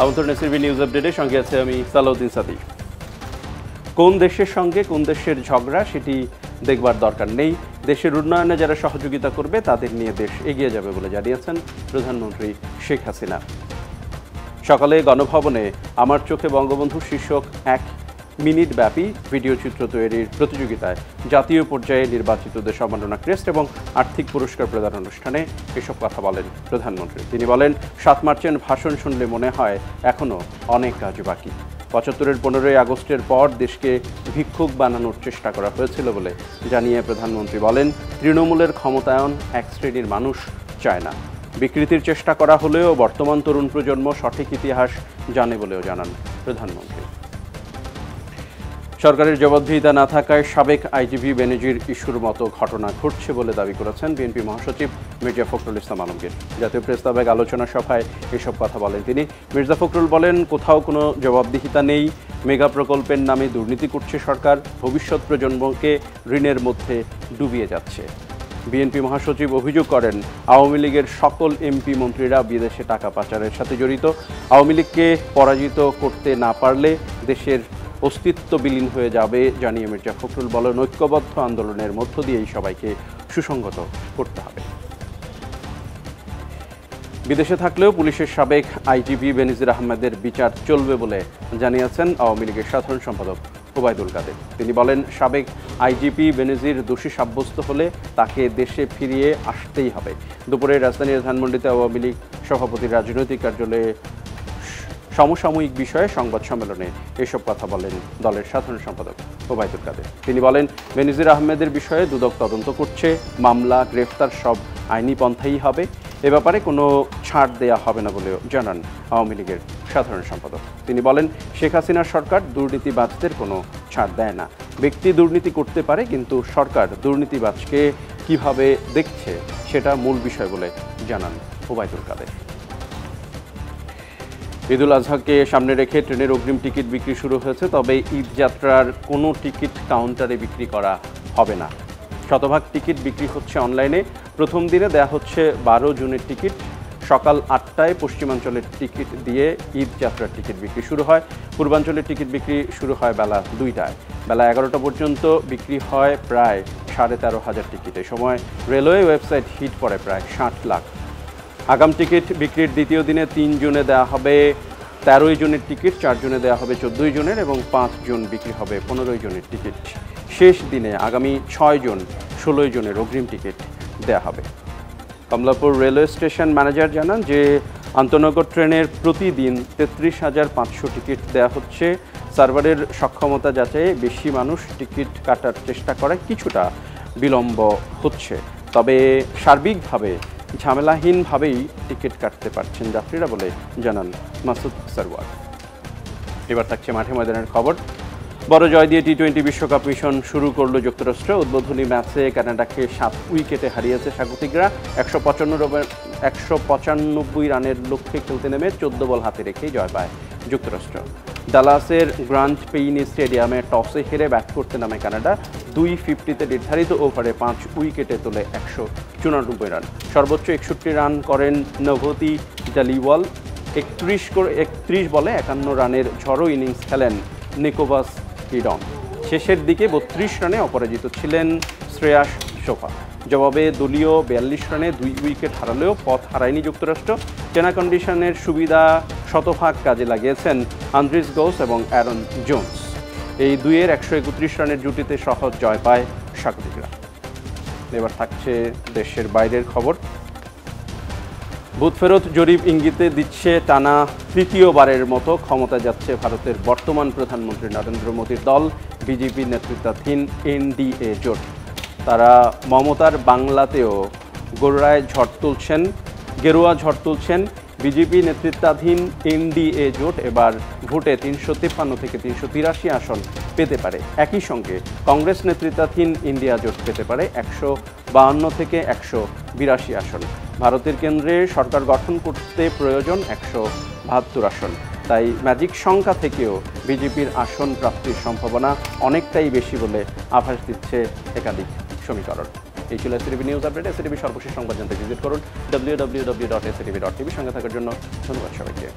আমন্ত্রণ ACB news আপডেটে, সঙ্গে আছে আমি সালাউদ্দিন সাদি। কোন দেশের সঙ্গে কোন দেশের ঝগড়া সেটি দেখবার দরকার নেই, দেশের উন্নয়নে যারা সহযোগিতা করবে তাদের নিয়ে দেশ এগিয়ে যাবে বলে জানিয়েছেন প্রধানমন্ত্রী শেখ হাসিনা। সকালে গণভবনে আমার চোখে বঙ্গবন্ধু শীর্ষক 1 মিনিট ব্যাপী ভিডিও চিত্র তৈরির প্রতিযোগিতায় জাতীয় পর্যায়ে নির্বাচিতদের সম্মাননা ক্রেস্ট এবং আর্থিক পুরস্কার প্রদান অনুষ্ঠানে এসব কথা বলেন প্রধানমন্ত্রী। তিনি বলেন, 7 মার্চের ভাষণ শুনলে মনে হয় এখনও অনেক কাজ বাকি। 75-এর 15ই আগস্টের পর দেশকে ভিক্ষুক বানানোর চেষ্টা করা হয়েছিল বলে জানিয়ে প্রধানমন্ত্রী বলেন, তৃণমূলের ক্ষমতায়ন এক শ্রেণীর মানুষ চায় না। বিকৃতির চেষ্টা করা হলেও বর্তমান তরুণ প্রজন্ম সঠিক ইতিহাস জানে বলেও জানান প্রধানমন্ত্রী। সরকারের জবাবদিহিতা না থাকায় সাবেক আইজিপি বেনজির ইস্যুর মতো ঘটনা ঘটছে বলে দাবি করেছেন বিএনপি মহাসচিব মির্জা ফখরুল ইসলাম আলমগীর। জাতীয় প্রেস ক্লাবে আলোচনা সভায় এসব কথা বলেন তিনি। মির্জা ফখরুল বলেন, কোথাও কোনো জবাবদিহিতা নেই, মেগা প্রকল্পের নামে দুর্নীতি করছে সরকার, ভবিষ্যৎ প্রজন্মকে ঋণের মধ্যে ডুবিয়ে যাচ্ছে। বিএনপি মহাসচিব অভিযোগ করেন, আওয়ামী লীগের সকল এমপি মন্ত্রীরা বিদেশে টাকা পাচারের সাথে জড়িত। আওয়ামী লীগকে পরাজিত করতে না পারলে দেশের অস্তিত্ব বিলীন হয়ে যাবে জানিয়ে মির্জা ফখরুল বলেন, ঐক্যবদ্ধ আন্দোলনের মধ্য দিয়েই সবাইকে সুসংগত করতে হবে। বিদেশে থাকলেও পুলিশের সাবেক আইজিপি বেনজির আহমেদের বিচার চলবে বলে জানিয়েছেন আওয়ামী লীগের সাধারণ সম্পাদক ওবায়দুল কাদের। তিনি বলেন, সাবেক আইজিপি বেনজির দোষী সাব্যস্ত হলে তাকে দেশে ফিরিয়ে আসতেই হবে। দুপুরে রাজধানীর ধানমন্ডিতে আওয়ামী লীগ সভাপতির রাজনৈতিক কার্যালয়ে সমসাময়িক বিষয়ে সংবাদ সম্মেলনে এসব কথা বলেন দলের সাধারণ সম্পাদক ওবায়দুল কাদের। তিনি বলেন, বেনজির আহমেদের বিষয়ে দুদক তদন্ত করছে, মামলা গ্রেফতার সব আইনি পন্থাই হবে, এ ব্যাপারে কোনো ছাড় দেয়া হবে না বলেও জানান আওয়ামী লীগের সাধারণ সম্পাদক। তিনি বলেন, শেখ হাসিনার সরকার দুর্নীতিবাজদের কোনো ছাড় দেয় না। ব্যক্তি দুর্নীতি করতে পারে, কিন্তু সরকার দুর্নীতিবাজকে কিভাবে দেখছে সেটা মূল বিষয় বলে জানান ওবায়দুল কাদের। ঈদুল আজহাকে সামনে রেখে ট্রেনের অগ্রিম টিকিট বিক্রি শুরু হয়েছে, তবে ঈদ যাত্রার কোনো টিকিট কাউন্টারে বিক্রি করা হবে না। শতভাগ টিকিট বিক্রি হচ্ছে অনলাইনে। প্রথম দিনে দেয়া হচ্ছে 12 জুনের টিকিট। সকাল 8টায় পশ্চিমাঞ্চলের টিকিট দিয়ে ঈদ যাত্রার টিকিট বিক্রি শুরু হয়। পূর্বাঞ্চলের টিকিট বিক্রি শুরু হয় বেলা 2টায়। বেলা 11টা পর্যন্ত বিক্রি হয় প্রায় 13,500 টিকিট। এ সময় রেলওয়ে ওয়েবসাইট হিট পড়ে প্রায় 60 লাখ। আগাম টিকিট বিক্রির দ্বিতীয় দিনে 3 জুনে দেওয়া হবে 13 জনের টিকিট, 4 জুনে দেওয়া হবে 14 জনের এবং 5 জুন বিক্রি হবে 15 জনের টিকিট। শেষ দিনে আগামী 6 জুন 16 জনের অগ্রিম টিকিট দেওয়া হবে। কমলাপুর রেলওয়ে স্টেশন ম্যানেজার জানান যে আন্তনগর ট্রেনের প্রতিদিন 33,500 টিকিট দেওয়া হচ্ছে। সার্ভারের সক্ষমতা যাচাইয়ে বেশি মানুষ টিকিট কাটার চেষ্টা করায় কিছুটা বিলম্ব হচ্ছে, তবে সার্বিকভাবে ঝামেলাহীনভাবেই টিকিট কাটতে পারছেন যাত্রীরা বলে জানান মাসুদ সারওয়ার। এবার থাকছে মাঠে ময়দানের খবর। বড় জয় দিয়ে টি-20 বিশ্বকাপ মিশন শুরু করলো যুক্তরাষ্ট্র। উদ্বোধনী ম্যাচে কানাডাকে 7 উইকেটে হারিয়েছে স্বাগতিকরা। 195 রানের লক্ষ্যে খেলতে নেমে 14 বল হাতে রেখেই জয় পায় যুক্তরাষ্ট্র। ডালাসের গ্র্যান্ড পেইনি স্টেডিয়ামে টসে হেরে ব্যাট করতে নামে কানাডা। 250-তে নির্ধারিত ওভারে 5 উইকেটে তোলে 194 রান। সর্বোচ্চ 61 রান করেন নভোতি জালিওয়াল। 31 বলে 51 রানের ঝড়ো ইনিংস খেলেন নিকোলাস কিডন। শেষের দিকে 32 রানে অপরাজিত ছিলেন শ্রেয়াস শোভা। জবাবে দলীয় 42 রানে 2 উইকেট হারালেও পথ হারায়নি যুক্তরাষ্ট্র। চেনা কন্ডিশনের সুবিধা শতভাগ কাজে লাগিয়েছেন আন্দ্রিস গোস এবং অ্যারন জোন্স। এই দুইয়ের 131 রানের জুটিতে সহজ জয় পায় স্বাগতিকরা। এবার থাকছে দেশের বাইরের খবর। বুথফেরত জরিপ ইঙ্গিতে দিচ্ছে টানা তৃতীয়বারের মতো ক্ষমতা যাচ্ছে ভারতের বর্তমান প্রধানমন্ত্রী নরেন্দ্র মোদীর দল বিজেপি নেতৃত্বাধীন এনডিএ জোট। তারা মমতার বাংলাতেও গেরুয়া ঝড় তুলছেন। বিজেপি নেতৃত্বাধীন এনডিএ জোট এবার ভোটে 353 থেকে 383 আসন পেতে পারে। একই সঙ্গে কংগ্রেস নেতৃত্বাধীন ইন্ডিয়া জোট পেতে পারে 152 থেকে 182 আসন। ভারতের কেন্দ্রে সরকার গঠন করতে প্রয়োজন 172 আসন। তাই ম্যাজিক সংখ্যা থেকেও বিজেপির আসন প্রাপ্তির সম্ভাবনা অনেকটাই বেশি বলে আভাস দিচ্ছে একাধিক সমীকরণ। এই ছিল এসিটিভি নিউজ আপডেট। এসিটিভি সর্বশেষ সংবাদ জানতে ভিজিট করুন www.sctv.tv। সঙ্গে থাকার জন্য ধন্যবাদ সবাইকে।